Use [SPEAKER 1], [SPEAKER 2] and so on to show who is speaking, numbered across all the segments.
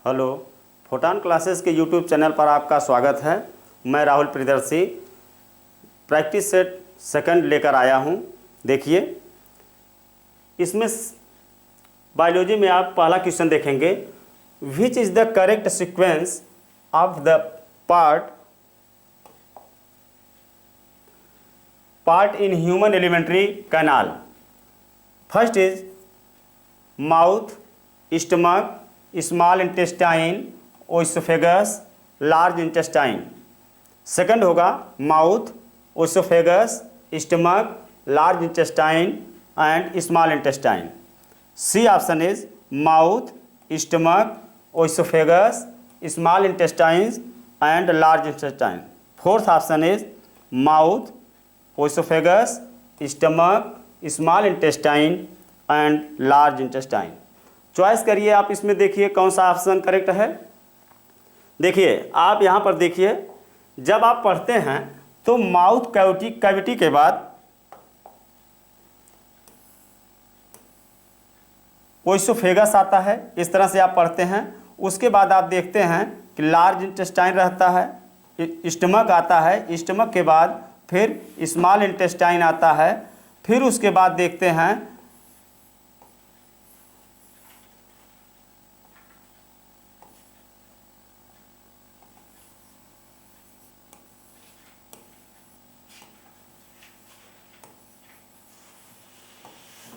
[SPEAKER 1] Hello, photon classes के YouTube channel पर आपका स्वागत है। मैं Rahul Priyadarshi practice set second लेकर आया हूं। देखिए, इसमें बायोलॉजी में आप पहला क्वेश्चन देखेंगे, which is the correct sequence of the part in human alimentary canal. First is mouth, stomach, small intestine, oesophagus, large intestine. Second होगा mouth, oesophagus, stomach, large intestine and small intestine. C option is mouth, stomach, oesophagus, small intestine and large intestine. Fourth option is mouth, oesophagus, stomach, small intestine and large intestine. Choice करिए आप। इसमें देखिए कौन सा option correct है। देखिए, आप यहाँ पर देखिए, जब आप पढ़ते हैं तो माउथ कैविटी के बाद ओइसोफेगस आता है, इस तरह से आप पढ़ते हैं। उसके बाद आप देखते हैं कि लार्ज इंटेस्टाइन रहता है, स्टमक आता है, स्टमक के बाद फिर स्मॉल इंटेस्टाइन आता है, फिर उसके बाद देखते हैं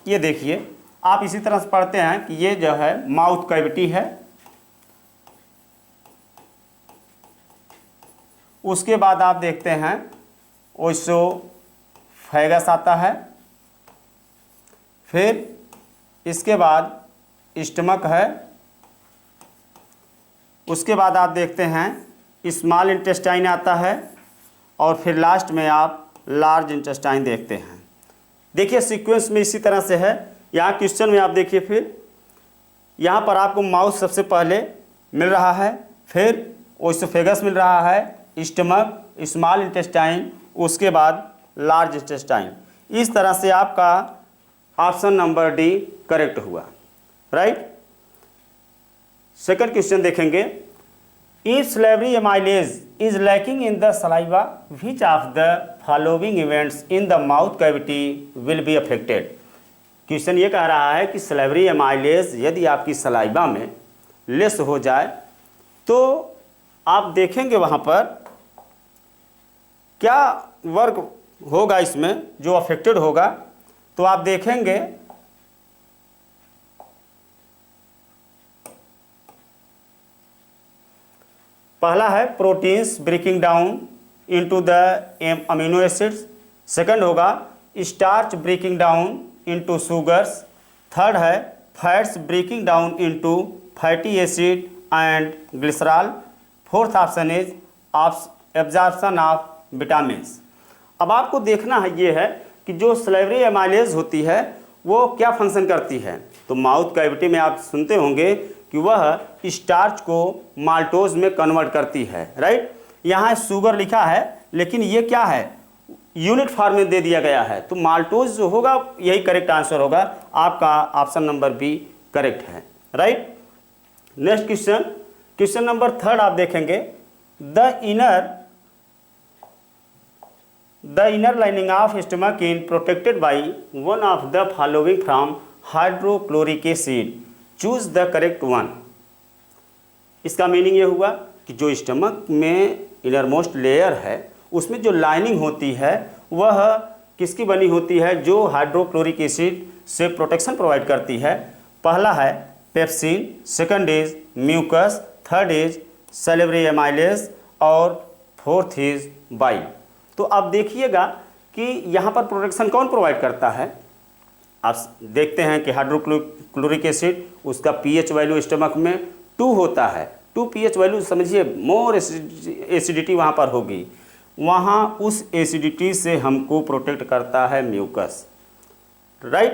[SPEAKER 1] ये देखिए, आप इसी तरह से पढ़ते हैं कि ये जो है माउथ कैविटी है, उसके बाद आप देखते हैं ओइसोफेगस आता है, फिर इसके बाद स्टमक है, उसके बाद आप देखते हैं स्मॉल इंटेस्टाइन आता है और फिर लास्ट में आप लार्ज इंटेस्टाइन देखते हैं। देखिए, सीक्वेंस में इसी तरह से है। यहाँ क्वेश्चन में आप देखिए, फिर यहाँ पर आपको माउथ सबसे पहले मिल रहा है, फिर ओइसोफेगस मिल रहा है, स्टमक, स्मॉल इंटेस्टाइन, उसके बाद लार्ज इंटेस्टाइन। इस तरह से आपका ऑप्शन नंबर डी करेक्ट हुआ, राइट। सेकंड क्वेश्चन देखेंगे, if salivary amylase is lacking in the saliva, which of the following events in the mouth cavity will be affected. Question ये कह रहा है कि सलेवरी एमाइलेज यदि आपकी सलाइवा में लेस हो जाए तो आप देखेंगे वहाँ पर क्या वर्क होगा, इसमें जो अफेक्टेड होगा। तो आप देखेंगे पहला है proteins breaking down into the amino acids, second होगा starch breaking down into sugars, third है fats breaking down into fatty acid and glycerol, fourth option is absorption of vitamins. अब आपको देखना है ये है कि जो सलेवरी एमाइलेज होती है वो क्या फंक्शन करती है। तो माउथ कैविटी में आप सुनते होंगे कि वह स्टार्च को माल्टोज में कन्वर्ट करती है, राइट। यहाँ शुगर लिखा है, लेकिन ये क्या है, यूनिट फॉर्म में दे दिया गया है। तो माल्टोज जो होगा यही करेक्ट आंसर होगा। आपका ऑप्शन नंबर बी करेक्ट है, right. Next question, question number third आप देखेंगे, the inner lining of stomach in protected by one of the following from hydrochloric acid, choose the correct one. इसका meaning ये हुआ कि जो स्टमक में innermost layer है उसमें जो लाइनिंग होती है वह किसकी बनी होती है, जो हाइड्रोक्लोरिक एसिड से प्रोटेक्शन प्रोवाइड करती है। पहला है pepsin, second is mucus, third is salivary amylase और फोर्थ इज बाइल। तो अब देखिएगा कि यहाँ पर प्रोटेक्शन कौन प्रोवाइड करता है। आप देखते हैं कि हाइड्रोक्लोरिक एसिड, उसका पीएच वैल्यू स्टमक में 2 होता है। 2 पीएच वैल्यू समझिए, मोर एसिडिटी वहाँ पर होगी। वहाँ उस एसिडिटी से हमको प्रोटेक्ट करता है mucus, right.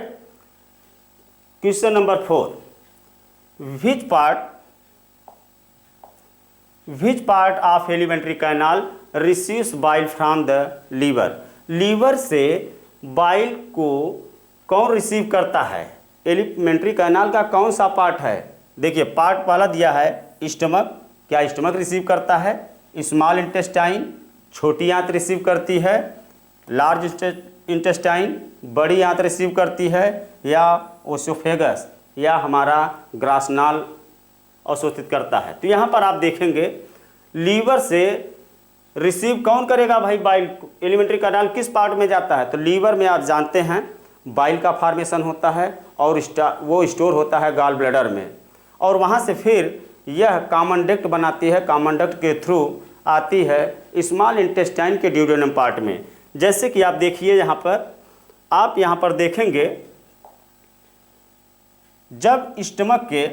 [SPEAKER 1] Question number 4, which part of alimentary canal receives bile from the liver. Liver से बाइल को कौन रिसीव करता है, एलिमेंट्री कैनाल का कौन सा पार्ट है। देखिए, पार्ट पहला दिया है स्टमक, क्या स्टमक रिसीव करता है? स्मॉल इंटेस्टाइन छोटी आंत रिसीव करती है, लार्ज इंटेस्टाइन बड़ी आंत रिसीव करती है, या ओसोफेगस या हमारा ग्रासनाल अवशोषित करता है? तो यहाँ पर आप देखेंगे लीवर से रिसीव कौन करेगा भाई बाइल? एलिमेंट्री कैनाल किस पार्ट में जाता है? तो लीवर में आप जानते हैं बाइल का फॉर्मेशन होता है और वो स्टोर होता है गॉल ब्लैडर में, और वहाँ से फिर यह कॉमन डक्ट बनाती है, कॉमन डक्ट के थ्रू आती है स्मॉल इंटेस्टाइन के ड्यूडेनम पार्ट में। जैसे कि आप देखिए यहाँ पर, आप यहाँ पर देखेंगे जब स्टमक के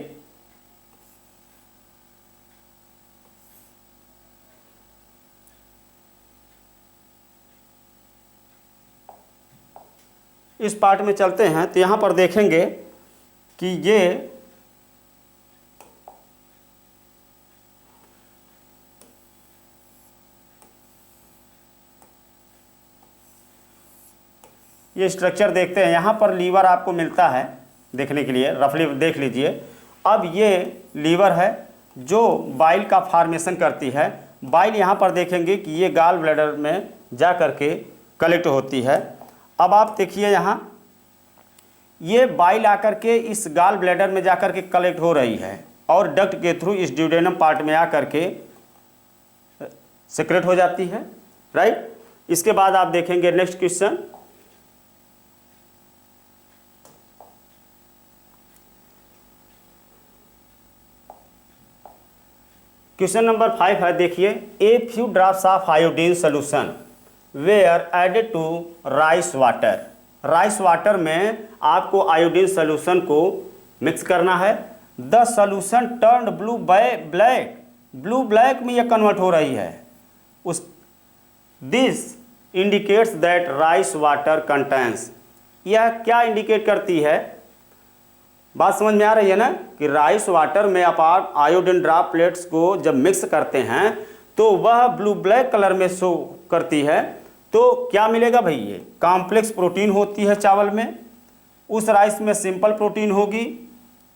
[SPEAKER 1] इस पार्ट में चलते हैं तो यहाँ पर देखेंगे कि ये स्ट्रक्चर देखते हैं। यहाँ पर लीवर आपको मिलता है देखने के लिए, रफली देख लीजिए। अब ये लीवर है जो बाइल का फॉर्मेशन करती है। बाइल यहाँ पर देखेंगे कि ये गॉल ब्लैडर में जा कर के कलेक्ट होती है। अब आप देखिए यहाँ ये बाइल आकर के इस गॉल ब्लैडर में जाकर के कलेक्ट हो रही है और डक्ट के थ्रू इस ड्यूडेनम पार्ट में आकर के सेक्रेट हो जाती है, राइट। इसके बाद आप देखेंगे नेक्स्ट क्वेश्चन, क्वेश्चन नंबर 5 है। देखिए, a few drops of iodine solution were added to rice water. Rice water में आपको आयोडीन सोल्यूशन को मिक्स करना है। The solution turn blue black, blue black में यह कन्वर्ट हो रही है। उस this indicates that rice water contains, यह क्या इंडिकेट करती है? बात समझ में आ रही है ना कि राइस वाटर में आप आयोडीन ड्रॉपलेट्स को जब मिक्स करते हैं तो वह ब्लू ब्लैक कलर में शो करती है। तो क्या मिलेगा भाई? ये कॉम्प्लेक्स प्रोटीन होती है चावल में, उस राइस में सिंपल प्रोटीन होगी,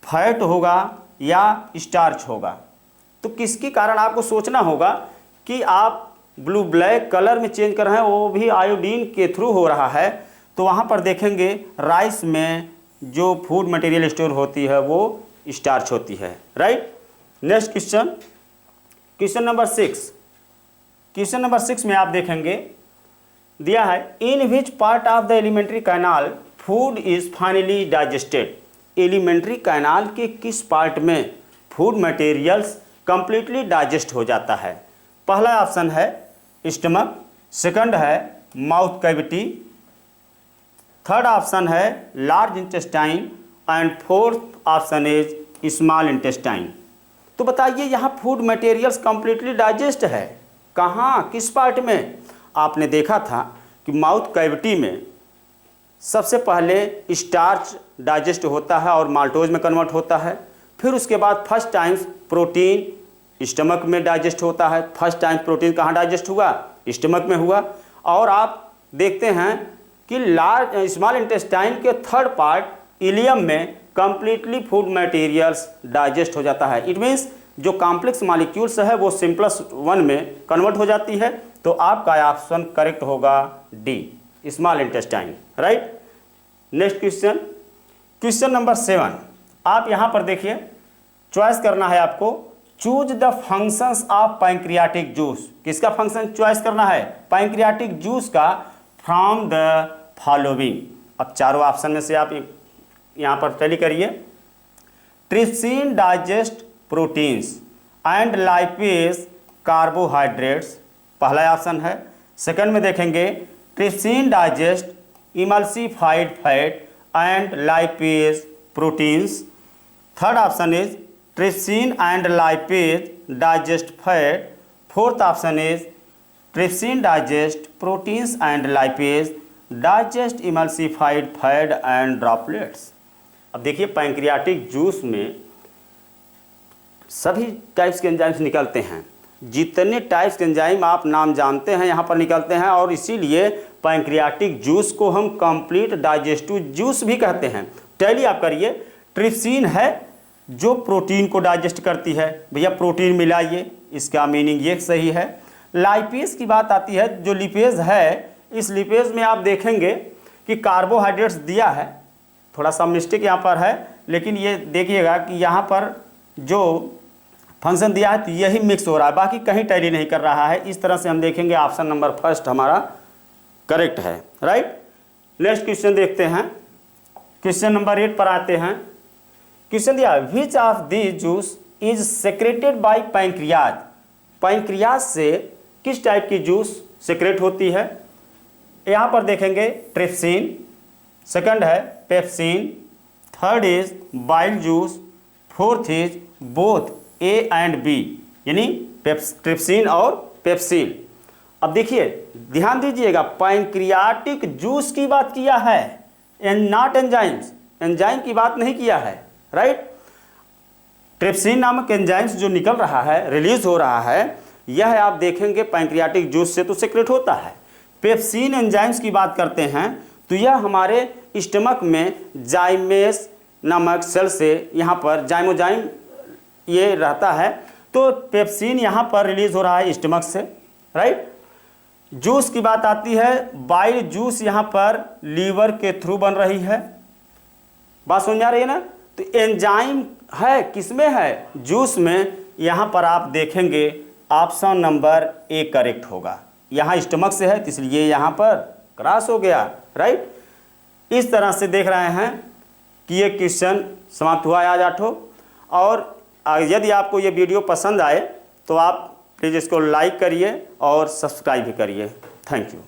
[SPEAKER 1] फैट होगा या स्टार्च होगा। तो किसके कारण आपको सोचना होगा कि आप ब्लू ब्लैक कलर में चेंज कर रहे हैं, वो भी आयोडीन के थ्रू हो रहा है। तो वहाँ पर देखेंगे राइस में जो फूड मटेरियल स्टोर होती है वो स्टार्च होती है, right. Next question, question number 6। Question number 6 में आप देखेंगे दिया है, in which part of the alimentary canal food is finally digested. Alimentary canal के किस पार्ट में फूड मटेरियल्स कंप्लीटली डाइजेस्ट हो जाता है? पहला ऑप्शन है स्टमक, सेकंड है माउथ कैविटी, थर्ड ऑप्शन है large intestine and fourth option is small intestine. तो बताइए यहाँ फूड मटेरियल्स कंप्लीटली डाइजेस्ट है कहाँ, किस पार्ट में? आपने देखा था कि माउथ कैविटी में सबसे पहले स्टार्च डाइजेस्ट होता है और माल्टोज में कन्वर्ट होता है। फिर उसके बाद फर्स्ट टाइम प्रोटीन स्टमक में डाइजेस्ट होता है। फर्स्ट टाइम प्रोटीन कहाँ डाइजेस्ट हुआ? स्टमक में हुआ। और आप देखते हैं कि स्मॉल इंटेस्टाइन के थर्ड पार्ट इलियम में कंप्लीटली फूड मटेरियल्स डाइजेस्ट हो जाता है। इट मीन्स जो कॉम्प्लेक्स मॉलिक्यूल्स है वो सिंपलेस्ट वन में कन्वर्ट हो जाती है। तो आपका ऑप्शन करेक्ट होगा D, small intestine, right. Next question, question number 7। आप यहाँ पर देखिए, चॉइस करना है आपको, choose the functions of pancreatic juice. किसका फंक्शन चॉइस करना है? पैंक्रियाटिक जूस का, फ्रॉम द फॉलोइंग। अब चारों ऑप्शन में से आप यहाँ पर टैली करिए। Trypsin digest proteins and lipase carbohydrates, पहला ऑप्शन है। सेकंड में देखेंगे trypsin digest emulsified fat and lipase proteins, third option is trypsin and lipase digest fat, fourth option is trypsin digest proteins and lipase digest emulsified fat and droplets. अब देखिए pancreatic juice में सभी types के enzymes निकलते हैं, जितने types के enzyme आप नाम जानते हैं यहाँ पर निकलते हैं, और इसीलिए पैंक्रियाटिक जूस को हम कंप्लीट डाइजेस्टिव जूस भी कहते हैं। टैली आप करिए, ट्रिप्सिन है जो प्रोटीन को डाइजेस्ट करती है। भैया प्रोटीन मिलाइए, इसका मीनिंग ये सही है। लाइपेज की बात आती है, जो लिपेज है, इस लिपेज में आप देखेंगे कि कार्बोहाइड्रेट्स दिया है, थोड़ा सा मिस्टेक यहाँ पर है, लेकिन ये देखिएगा कि यहाँ पर जो फंक्शन दिया है तो यही मिक्स हो रहा है, बाकी कहीं टैली नहीं कर रहा है। इस तरह से हम देखेंगे ऑप्शन नंबर फर्स्ट हमारा करेक्ट है, राइट। नेक्स्ट क्वेश्चन देखते हैं, क्वेश्चन नंबर 8 पर आते हैं। क्वेश्चन दिया, which of this juice is secreted bye pancreas. Pancreas से किस टाइप की जूस सेक्रेट होती है? यहाँ पर देखेंगे ट्रिप्सिन, सेकंड है pepsin, third is bile juice, fourth is both A and B, यानी ट्रिप्सिन और पेप्सिन। अब देखिए ध्यान दीजिएगा, पैंक्रियाटिक जूस की बात किया है एंड नॉट एंजाइम्स, एंजाइम की बात नहीं किया है, राइट। ट्रिप्सिन नामक एंजाइम्स जो निकल रहा है, रिलीज हो रहा है, यह आप देखेंगे पैंक्रियाटिक जूस से तो सेक्रेट होता है। पेप्सिन एंजाइम्स की बात करते हैं तो यह हमारे स्टमक में जाइमेस नामक सेल से, यहाँ पर जाइमोजाइम ये रहता है, तो पेप्सिन यहाँ पर रिलीज हो रहा है स्टमक से, राइट। जूस की बात आती है, बाइल जूस यहाँ पर लीवर के थ्रू बन रही है, बात समझ आ रही है ना। तो एंजाइम है किसमें है? जूस में। यहाँ पर आप देखेंगे ऑप्शन नंबर ए करेक्ट होगा, यहाँ स्टमक से है तो इसलिए यहाँ पर क्रॉस हो गया, राइट। इस तरह से देख रहे हैं कि ये क्वेश्चन समाप्त हुआ आज 8। और यदि आपको ये वीडियो पसंद आए तो आप प्लीज़ इसको लाइक करिए और सब्सक्राइब भी करिए। Thank you.